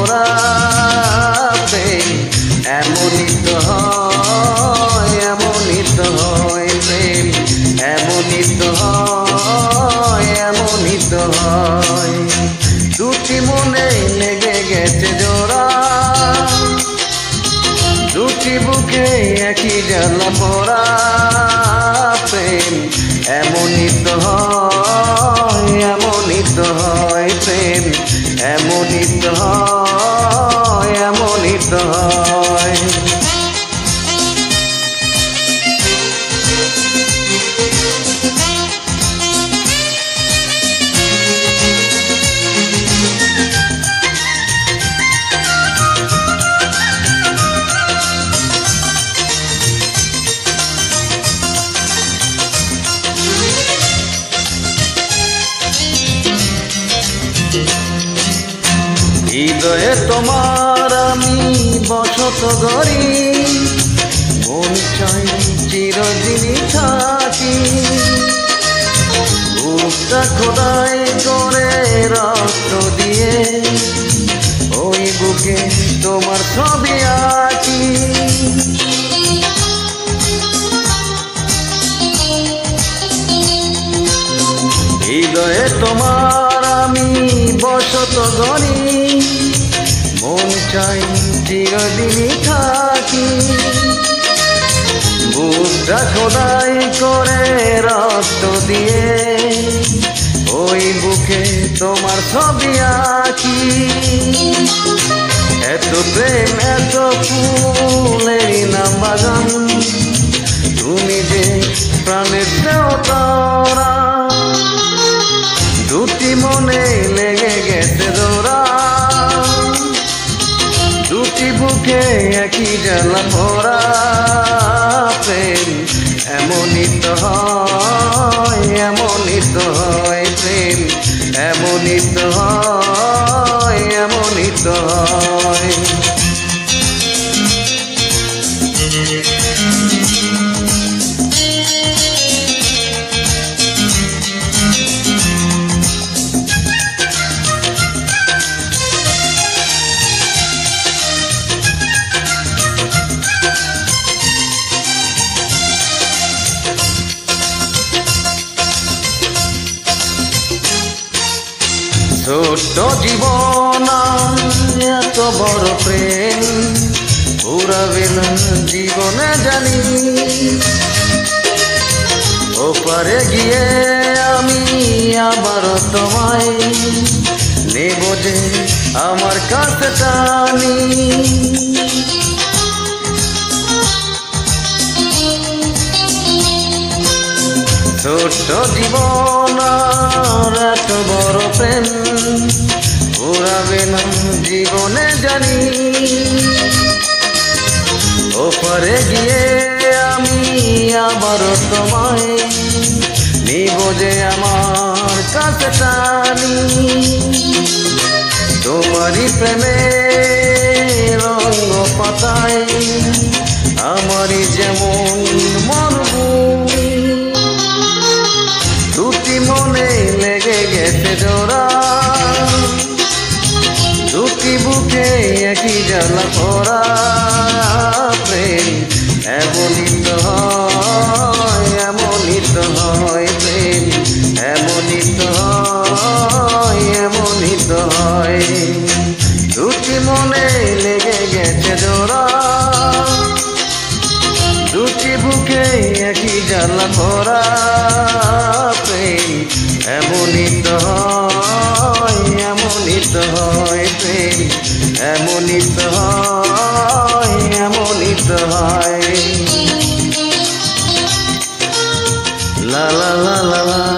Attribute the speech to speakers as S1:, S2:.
S1: ভরা প্রেম এমনই তো হয়, এমনই তো হয় প্রেম, এমনই তো হয়, এমনই তো হয়। দুটি মনে লেগে গেছে জোড়া, দুটি বুকে একই জ্বালা পড়া প্রেম এমনই তো হয়, এমনই তো হয় প্রেম, এমনই তো হয়, এমনই তো হয়। হৃদয়ে তোমার আমি বসত গড়ি, মন চাই চিরদিনই থাকি। বুকটা খোদাই করে রক্ত দিয়ে ওই বুকে তোমার ছবি আঁকি। হৃদয়ে তোমার আমি বসত গড়ি, মন চাই চিরদিনই থাকি। বুকটা খোদাই করে রক্ত দিয়ে ওই বুকে তোমার ছবি আঁকি। এত প্রেম এত ফুলেরই নাম বাগান, তুমি যে প্রাণের দেওতারা। দুটি মনে লেগে গেছে জোড়া, দুটি বুকে একই জ্বালা পড়া প্রেম এমনই তো হয়, এমনই তো হয় প্রেম, এমনই তো হয়, এমনই তো হয়। ছোট্ট জীবন এত বড় প্রেম পুরাবে না জীবনে জানি। ওপারে গিয়ে আমি আবার তোমায় নেব যে আমার কাছে টানি। ছোট্ট জীবন এত বড় প্রেম পুরাবে না জীবনে জানি। ওপারে গিয়ে আমি আবার তোমায় নিব যে আমার কাছে টানি। তোমারই প্রেমে রঙ পাতায় আমারই যেমন মরভূমি। দুটি মনে লেগে গেছে জোড়া, দুটি বুকে একই জ্বালা পড়া প্রেম এমনই তো হয়, এমনই তো হয় প্রেম, এমনই তো হয়, এমনই তো হয়। দুটি মনে লেগে গেছে জোড়া, দুটি বুকে একই জ্বালা পড়া প্রেম এমনই তো হয়, এমনই তো হয় প্রেম, এমনই তো হয়, এমনই তো হয়। লা লা লা লা লা।